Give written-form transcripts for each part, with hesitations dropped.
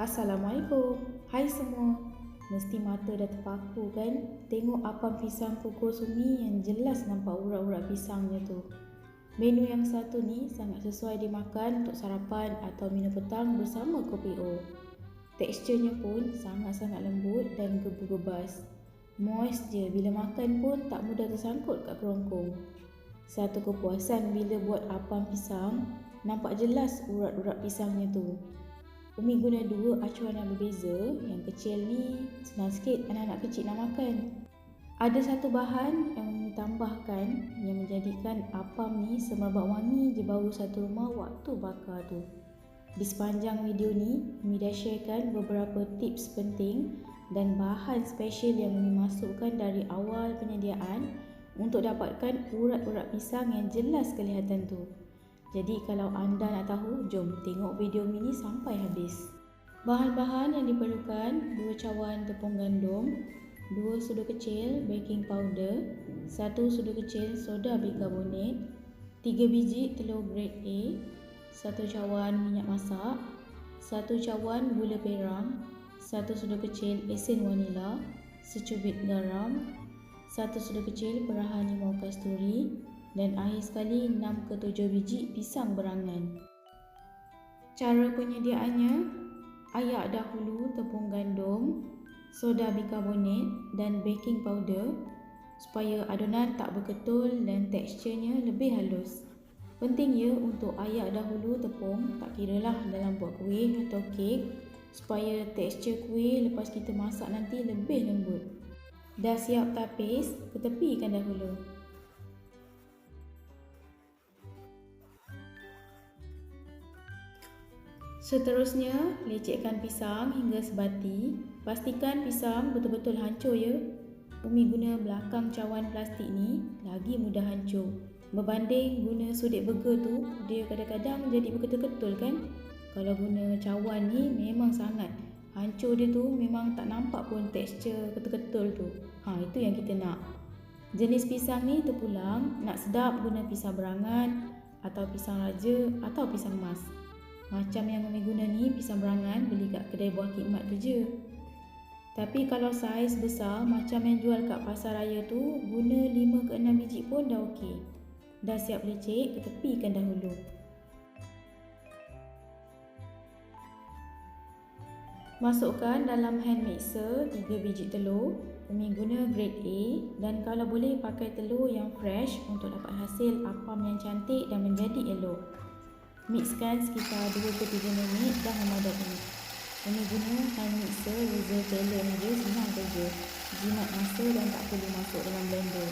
Assalamualaikum. Hai semua. Mesti mata dah terpaku kan? Tengok apam pisang kukus Umi yang jelas nampak urat-urat pisangnya tu. Menu yang satu ni sangat sesuai dimakan untuk sarapan atau minum petang bersama kopi O. Teksturnya pun sangat-sangat lembut dan gebu-gebas. Moist je, bila makan pun tak mudah tersangkut kat kerongkong. Satu kepuasan bila buat apam pisang, nampak jelas urat-urat pisangnya tu. Umi guna dua acuan yang berbeza. Yang kecil ni senang sikit anak-anak kecil nak makan. Ada satu bahan yang Umi tambahkan yang menjadikan apam ni semerbak wangi je bau satu rumah waktu bakar tu. Di sepanjang video ni, Umi dah sharekan beberapa tips penting dan bahan special yang Umi masukkan dari awal penyediaan untuk dapatkan urat-urat pisang yang jelas kelihatan tu. Jadi kalau anda nak tahu, jom tengok video ini sampai habis. Bahan-bahan yang diperlukan: 2 cawan tepung gandum, 2 sudu kecil baking powder, 1 sudu kecil soda bikarbonat, 3 biji telur grade A, 1 cawan minyak masak, 1 cawan gula perang, 1 sudu kecil esen vanila, secubit garam, 1 sudu kecil perahan limau kasturi, dan akhir sekali 6 ke 7 biji pisang berangan. Cara penyediaannya: ayak dahulu tepung gandum, soda bikarbonat dan baking powder supaya adunan tak berketul dan teksturnya lebih halus. Pentingnya untuk ayak dahulu tepung, tak kiralah dalam buat kuih atau kek, supaya tekstur kuih lepas kita masak nanti lebih lembut. Dah siap tapis, ketepikan dahulu. Seterusnya, lecekkan pisang hingga sebati. Pastikan pisang betul-betul hancur ya. Umi guna belakang cawan plastik ni lagi mudah hancur. Berbanding guna sudik burger tu, dia kadang-kadang jadi berketul-ketul kan. Kalau guna cawan ni memang sangat hancur, dia tu memang tak nampak pun tekstur ketul-ketul tu. Itu yang kita nak. Jenis pisang ni terpulang, nak sedap guna pisang berangan atau pisang raja atau pisang emas. Macam yang Umi guna ni pisang berangan beli kat kedai buah khidmat tu je. Tapi kalau saiz besar macam yang jual kat pasar raya tu, guna 5 ke 6 biji pun dah okey. Dah siap lecek, ketepikan dahulu. Masukkan dalam hand mixer 3 biji telur. Umi guna grade A dan kalau boleh pakai telur yang fresh untuk dapat hasil apam yang cantik dan menjadi elok. Mixkan sekitar 2 ke 3 minit dah memadai. Umi guna hand mixer Razer Talent je, senang saja. Jimat masa dan tak perlu masuk dalam blender.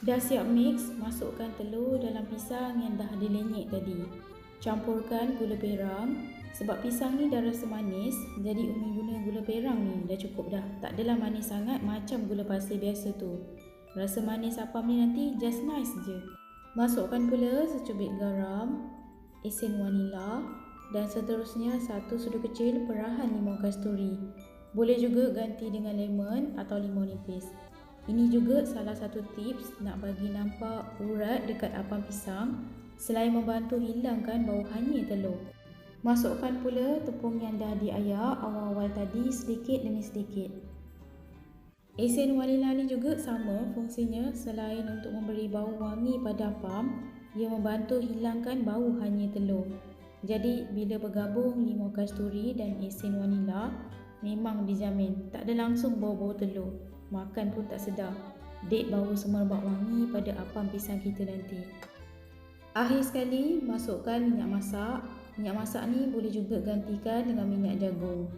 Dah siap mix, masukkan telur dalam pisang yang dah dilenyek tadi. Campurkan gula perang. Sebab pisang ni dah rasa manis, jadi Umi guna gula perang ni dah cukup dah. Tak adalah manis sangat macam gula pasir biasa tu. Rasa manis apam ni nanti just nice je. Masukkan pula secubit garam, esen vanila dan seterusnya 1 sudu kecil perahan limau kasturi. Boleh juga ganti dengan lemon atau limau nipis. Ini juga salah satu tips nak bagi nampak urat dekat apam pisang selain membantu hilangkan bau hanyir telur. Masukkan pula tepung yang dah diayak awal-awal tadi sedikit demi sedikit. Esen vanila ni juga sama fungsinya, selain untuk memberi bau wangi pada apam, ia membantu hilangkan bau hanyir telur. Jadi bila bergabung limau kasturi dan esen vanila, memang dijamin tak ada langsung bau-bau telur. Makan pun tak sedap. Dek bau semerbak wangi pada apam pisang kita nanti. Akhir sekali, masukkan minyak masak. Minyak masak ni boleh juga gantikan dengan minyak jagung.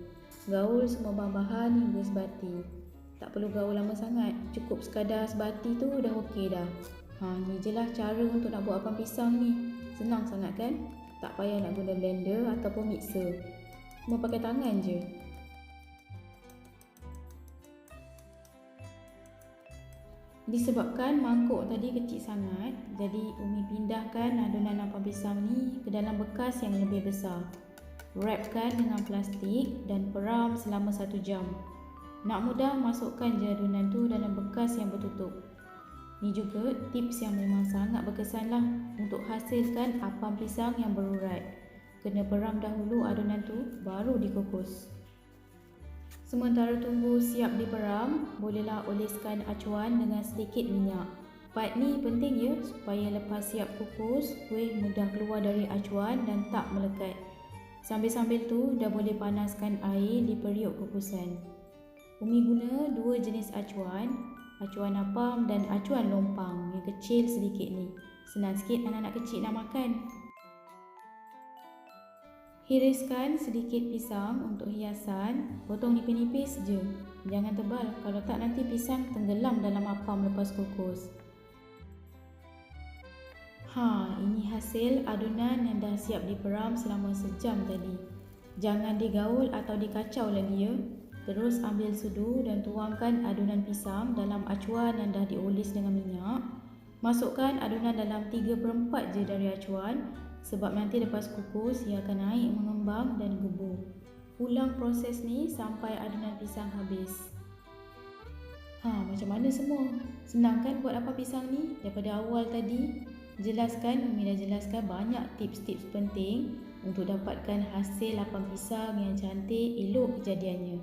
Gaul semua bahan-bahan hingga sebati. Tak perlu gaul lama sangat, cukup sekadar sebati tu dah okey dah. Ni je lah cara untuk nak buat apam pisang ni. Senang sangat kan? Tak payah nak guna blender ataupun mixer. Cuma pakai tangan je. Disebabkan mangkuk tadi kecil sangat, jadi Umi pindahkan adunan apam pisang ni ke dalam bekas yang lebih besar. Wrapkan dengan plastik dan peram selama 1 jam. Nak mudah, masukkan je adunan tu dalam bekas yang bertutup. Ni juga tips yang memang sangat berkesan lah untuk hasilkan apam pisang yang berurat. Kena peram dahulu adunan tu, baru dikukus. Sementara tunggu siap diperam, bolehlah oleskan acuan dengan sedikit minyak. Part ni penting ya, supaya lepas siap kukus, kuih mudah keluar dari acuan dan tak melekat. Sambil-sambil tu, dah boleh panaskan air di periuk kukusan. Umi guna 2 jenis acuan apam dan acuan lompang yang kecil sedikit ni. Senang sikit anak-anak kecil nak makan. Hiriskan sedikit pisang untuk hiasan, potong nipis-nipis je. Jangan tebal, kalau tak nanti pisang tenggelam dalam apam lepas kukus. Ini hasil adunan yang dah siap diperam selama sejam tadi. Jangan digaul atau dikacau lagi ya. Terus ambil sudu dan tuangkan adunan pisang dalam acuan yang dah dioles dengan minyak. Masukkan adunan dalam 3/4 je dari acuan, sebab nanti lepas kukus ia akan naik mengembang dan gebu. Ulang proses ni sampai adunan pisang habis. Macam mana semua? Senang kan buat apam pisang ni? Daripada awal tadi Umi dah jelaskan banyak tips-tips penting untuk dapatkan hasil apam pisang yang cantik, elok kejadiannya.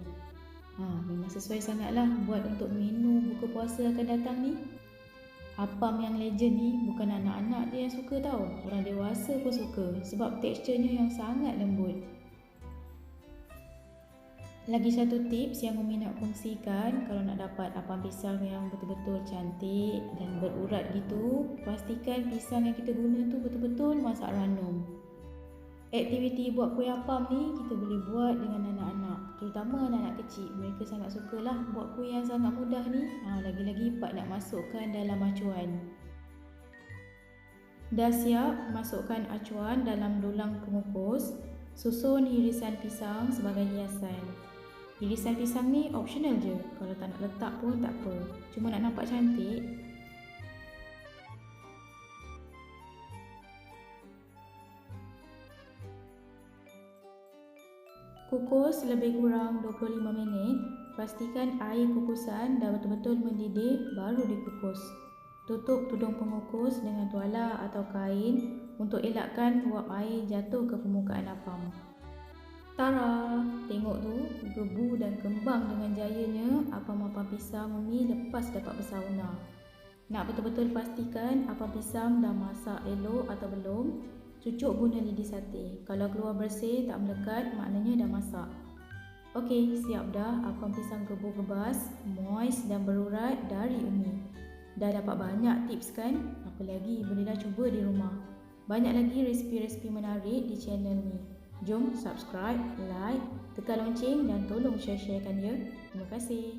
Memang sesuai sangatlah buat untuk menu buka puasa akan datang ni. Apam yang legend ni bukan anak-anak je yang suka tau, orang dewasa pun suka sebab teksturnya yang sangat lembut. Lagi satu tips yang Umi nak kongsikan, kalau nak dapat apam pisang yang betul-betul cantik dan berurat gitu, pastikan pisang yang kita guna tu betul-betul masak ranum. Aktiviti buat kuih apam ni kita boleh buat dengan anak-anak, terutama anak-anak kecil. Mereka sangat sukalah buat kuih yang sangat mudah ni. Lagi-lagi part nak masukkan dalam acuan. Dah siap, masukkan acuan dalam dulang pengukus. Susun irisan pisang sebagai hiasan. Irisan pisang ni optional je, kalau tak nak letak pun tak apa, cuma nak nampak cantik. Kukus lebih kurang 25 minit. Pastikan air kukusan dah betul-betul mendidih baru dikukus. Tutup tudung pengukus dengan tuala atau kain untuk elakkan uap air jatuh ke permukaan apam. Tara! Tengok tu, gebu dan kembang dengan jayanya apam-apam pisang Umi lepas dapat bersauna. Nak betul-betul pastikan apam pisang dah masak elok atau belum, cucuk guna lidi sate. Kalau keluar bersih tak melekat, maknanya dah masak. Okey, siap dah apam pisang gebu-gebas, moist dan berurat dari Umi. Dah dapat banyak tips kan? Apa lagi bolehlah cuba di rumah. Banyak lagi resipi-resipi menarik di channel ni. Jom subscribe, like, tekan lonceng dan tolong share-sharekan ya. Terima kasih.